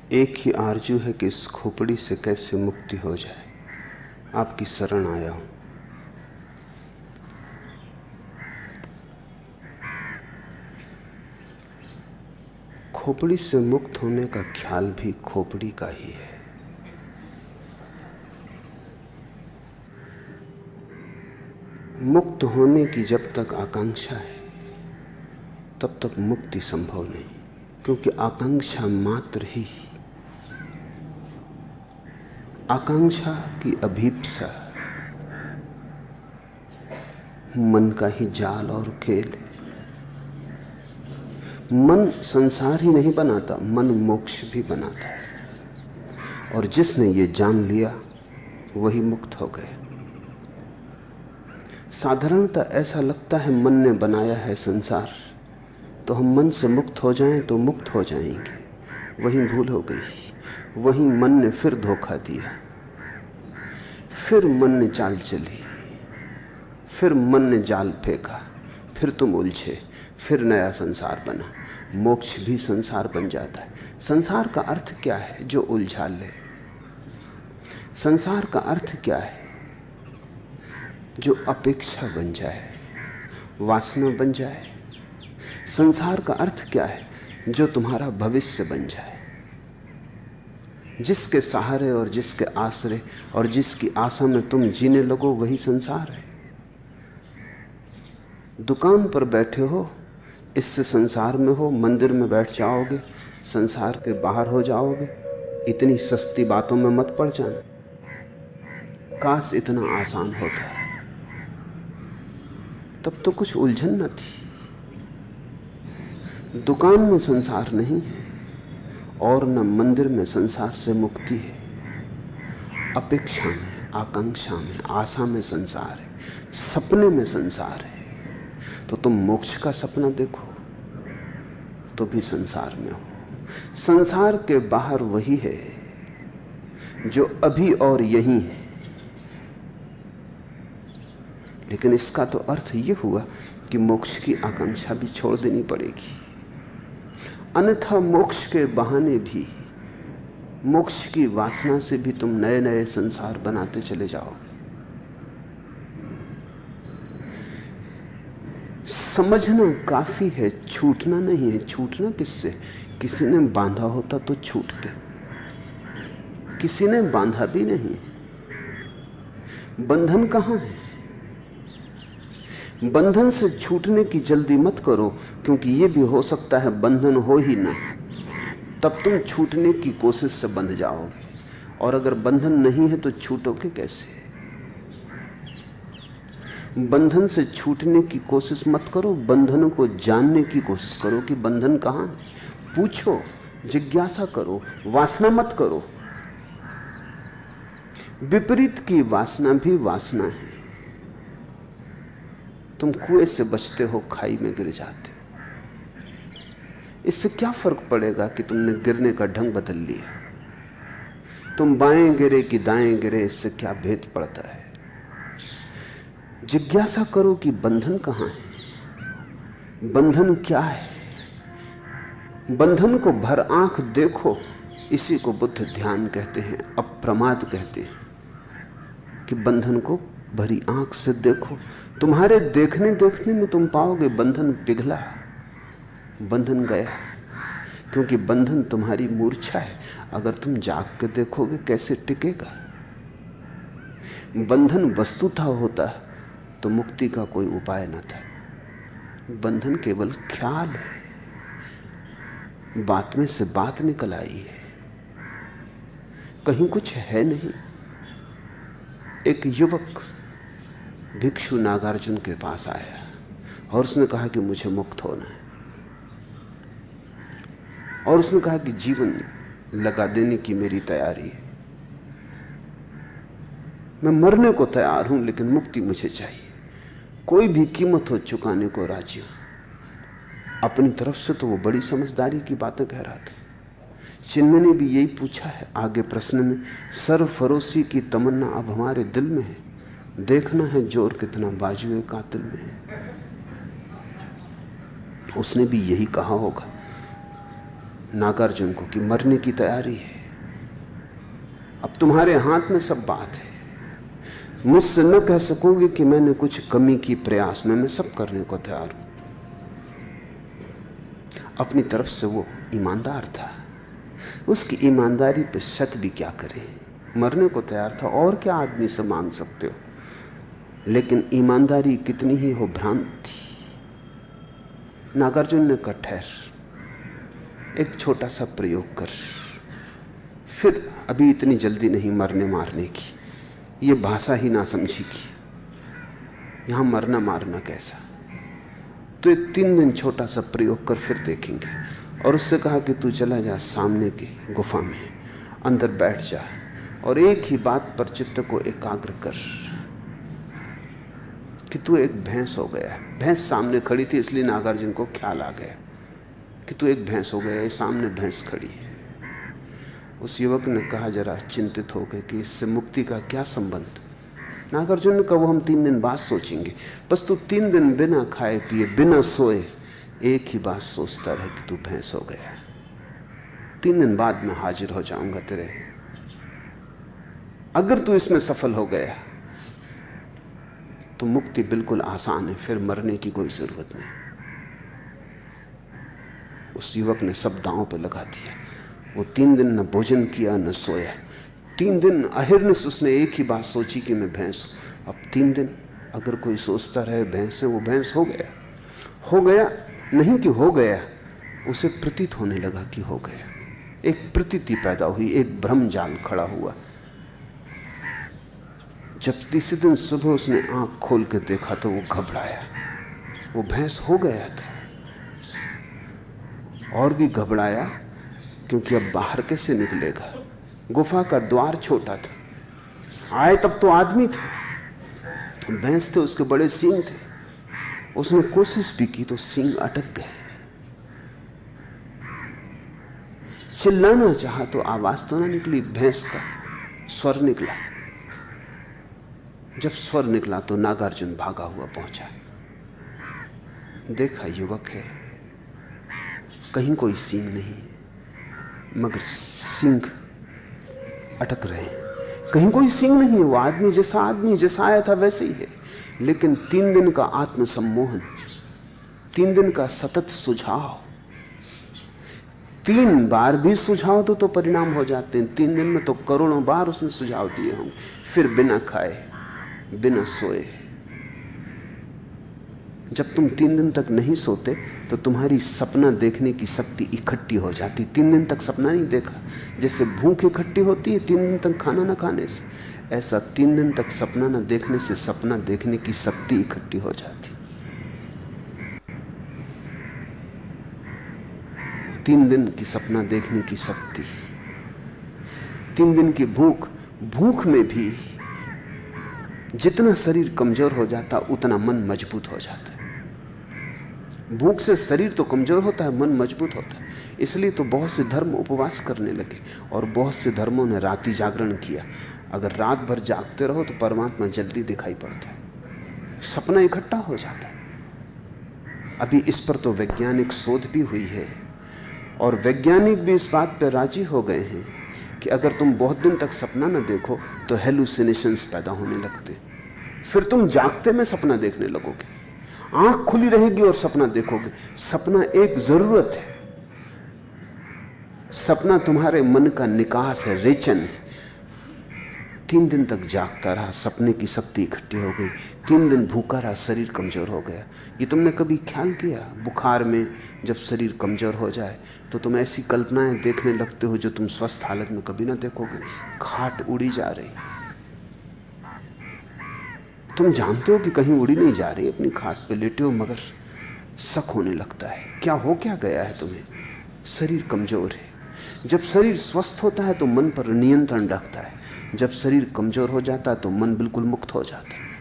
एक ही आरजू है कि इस खोपड़ी से कैसे मुक्ति हो जाए। आपकी शरण आया हूं। खोपड़ी से मुक्त होने का ख्याल भी खोपड़ी का ही है। मुक्त होने की जब तक आकांक्षा है तब तक मुक्ति संभव नहीं, क्योंकि आकांक्षा मात्र ही, आकांक्षा की अभीप्सा मन का ही जाल और खेल है। मन संसार ही नहीं बनाता, मन मोक्ष भी बनाता है, और जिसने ये जान लिया वही मुक्त हो गया। साधारणतः ऐसा लगता है मन ने बनाया है संसार, तो हम मन से मुक्त हो जाएं तो मुक्त हो जाएंगे। वही भूल हो गई। वही मन ने फिर धोखा दिया, फिर मन ने चाल चली, फिर मन ने जाल फेंका, फिर तुम उलझे, फिर नया संसार बना। मोक्ष भी संसार बन जाता है। संसार का अर्थ क्या है? जो उलझा ले। संसार का अर्थ क्या है? जो अपेक्षा बन जाए, वासना बन जाए। संसार का अर्थ क्या है? जो तुम्हारा भविष्य बन जाए। जिसके सहारे और जिसके आश्रय और जिसकी आशा में तुम जीने लगो, वही संसार है। दुकान पर बैठे हो, इससे संसार में हो। मंदिर में बैठ जाओगे, संसार के बाहर हो जाओगे। इतनी सस्ती बातों में मत पड़ जाना। काश इतना आसान होता, तब तो कुछ उलझन न थी। दुकान में संसार नहीं है, और न मंदिर में संसार से मुक्ति है। अपेक्षा में, आकांक्षा में, आशा में संसार है, सपने में संसार है। तो तुम मोक्ष का सपना देखो तो भी संसार में हो। संसार के बाहर वही है जो अभी और यहीं है। लेकिन इसका तो अर्थ यह हुआ कि मोक्ष की आकांक्षा भी छोड़ देनी पड़ेगी, अन्यथा मोक्ष के बहाने भी, मोक्ष की वासना से भी तुम नए नए संसार बनाते चले जाओगे। समझना काफी है, छूटना नहीं है। छूटना किससे? किसी ने बांधा होता तो छूटते, किसी ने बांधा भी नहीं। बंधन कहां है? बंधन से छूटने की जल्दी मत करो, क्योंकि यह भी हो सकता है बंधन हो ही ना, तब तुम छूटने की कोशिश से बंध जाओगे। और अगर बंधन नहीं है तो छूटोगे कैसे? बंधन से छूटने की कोशिश मत करो, बंधन को जानने की कोशिश करो कि बंधन कहां है। पूछो, जिज्ञासा करो, वासना मत करो। विपरीत की वासना भी वासना है। तुम कुएं से बचते हो, खाई में गिर जाते हो। इससे क्या फर्क पड़ेगा कि तुमने गिरने का ढंग बदल लिया? तुम बाएं गिरे कि दाएं गिरे, इससे क्या भेद पड़ता है? जिज्ञासा करो कि बंधन कहां है, बंधन क्या है। बंधन को भर आंख देखो। इसी को बुद्ध ध्यान कहते हैं, अप्रमाद कहते हैं, कि बंधन को भरी आंख से देखो। तुम्हारे देखने देखने में तुम पाओगे बंधन पिघला, बंधन गया, क्योंकि बंधन तुम्हारी मूर्छा है। अगर तुम जाग के देखोगे कैसे टिकेगा? बंधन वस्तुतः होता तो मुक्ति का कोई उपाय न था। बंधन केवल ख्याल है, बात में से बात निकल आई है, कहीं कुछ है नहीं। एक युवक भिक्षु नागार्जुन के पास आया और उसने कहा कि मुझे मुक्त होना है, और उसने कहा कि जीवन लगा देने की मेरी तैयारी है, मैं मरने को तैयार हूं, लेकिन मुक्ति मुझे चाहिए। कोई भी कीमत हो चुकाने को राजी हूं। अपनी तरफ से तो वो बड़ी समझदारी की बातें कह रहा था। चिन्मय ने भी यही पूछा है आगे प्रश्न में, सरफरोशी की तमन्ना अब हमारे दिल में है, देखना है जोर कितना बाजुए कातिल में है। उसने भी यही कहा होगा, नागार्जुन को कि मरने की तैयारी है, अब तुम्हारे हाथ में सब बात है। मुझसे न कह सकोगे कि मैंने कुछ कमी की प्रयास में, मैं सब करने को तैयार हूं। अपनी तरफ से वो ईमानदार था, उसकी ईमानदारी पे शक भी क्या करे। मरने को तैयार था, और क्या आदमी से मांग सकते हो। लेकिन ईमानदारी कितनी ही हो भ्रांत थी। नागार्जुन ने कहा ठहर, एक छोटा सा प्रयोग कर, फिर अभी इतनी जल्दी नहीं मरने मारने की, ये भाषा ही ना समझेगी, यहां मरना मारना कैसा। तो एक 3 दिन छोटा सा प्रयोग कर, फिर देखेंगे। और उससे कहा कि तू चला जा सामने की गुफा में, अंदर बैठ जा और एक ही बात पर चित्त को एकाग्र कर कि तू एक भैंस हो गया है। भैंस सामने खड़ी थी, इसलिए नागार्जुन को ख्याल आ गया कि तू एक भैंस हो गया है, सामने भैंस खड़ी है। उस युवक ने कहा, जरा चिंतित हो गए कि इससे मुक्ति का क्या संबंध। नागार्जुन ने कहा, वो हम 3 दिन बाद सोचेंगे, बस तू 3 दिन बिना खाए पिए बिना सोए एक ही बात सोचता रहे कि तू भैंस हो गया। 3 दिन बाद मैं हाजिर हो जाऊंगा तेरे। अगर तू इसमें सफल हो गया तो मुक्ति बिल्कुल आसान है, फिर मरने की कोई जरूरत नहीं। उस युवक ने सब दांव पे लगा दिया। वो 3 दिन न भोजन किया न सोया। 3 दिन अहिर्निश उसने एक ही बात सोची कि मैं भैंस हूं। अब 3 दिन अगर कोई सोचता रहे भैंस है, वो भैंस हो गया। हो गया नहीं कि हो गया, उसे प्रतीत होने लगा कि हो गया। एक प्रतीति पैदा हुई, एक भ्रम जाल खड़ा हुआ। जब तीसरे दिन सुबह उसने आंख खोल के देखा तो वो घबराया। वो भैंस हो गया था। और भी घबराया क्योंकि अब बाहर कैसे निकलेगा। गुफा का द्वार छोटा था, आए तब तो आदमी थे, भैंस थे, उसके बड़े सींग थे। उसने कोशिश भी की तो सींग अटक गए। चिल्लाना चाहा तो आवाज तो ना निकली, भैंस का स्वर निकला। जब स्वर निकला तो नागार्जुन भागा हुआ पहुंचा। देखा युवक है, कहीं कोई सींग नहीं, मगर सींग अटक रहे। कहीं कोई सींग नहीं है, वो आदमी जैसा आया था वैसे ही है। लेकिन 3 दिन का आत्मसम्मोहन, 3 दिन का सतत सुझाव, 3 बार भी सुझाव तो परिणाम हो जाते हैं। 3 दिन में तो करोड़ों बार उसने सुझाव दिए होंगे। फिर बिना खाए बिना सोए। जब तुम 3 दिन तक नहीं सोते तो तुम्हारी सपना देखने की शक्ति इकट्ठी हो जाती। 3 दिन तक सपना नहीं देखा, जैसे भूख इकट्ठी होती है 3 दिन तक खाना ना खाने से, ऐसा 3 दिन तक सपना ना देखने से सपना देखने की शक्ति इकट्ठी हो जाती। 3 दिन की सपना देखने की शक्ति, 3 दिन की भूख में भी जितना शरीर कमजोर हो जाता उतना मन मजबूत हो जाता है। भूख से शरीर तो कमजोर होता है, मन मजबूत होता है। इसलिए तो बहुत से धर्म उपवास करने लगे और बहुत से धर्मों ने रात्रि जागरण किया। अगर रात भर जागते रहो तो परमात्मा जल्दी दिखाई पड़ता है, सपना इकट्ठा हो जाता है। अभी इस पर तो वैज्ञानिक शोध भी हुई है और वैज्ञानिक भी इस बात पर राजी हो गए हैं कि अगर तुम बहुत दिन तक सपना न देखो तो हेलुसिनेशंस पैदा होने लगते, फिर तुम जागते में सपना देखने लगोगे। आंख खुली रहेगी और सपना देखोगे। सपना एक जरूरत है, सपना तुम्हारे मन का निकास है, रेचन है। 3 दिन तक जागता रहा, सपने की शक्ति इकट्ठी हो गई। 3 दिन भूखा रहा, शरीर कमजोर हो गया। ये तुमने कभी ख्याल किया, बुखार में जब शरीर कमजोर हो जाए तो तुम ऐसी कल्पनाएं देखने लगते हो जो तुम स्वस्थ हालत में कभी ना देखोगे। खाट उड़ी जा रही, तुम जानते हो कि कहीं उड़ी नहीं जा रही, अपनी खाट पे लेटे हो, मगर शक होने लगता है क्या गया है तुम्हें। शरीर कमजोर है। जब शरीर स्वस्थ होता है तो मन पर नियंत्रण रखता है, जब शरीर कमजोर हो जाता है तो मन बिल्कुल मुक्त हो जाता है।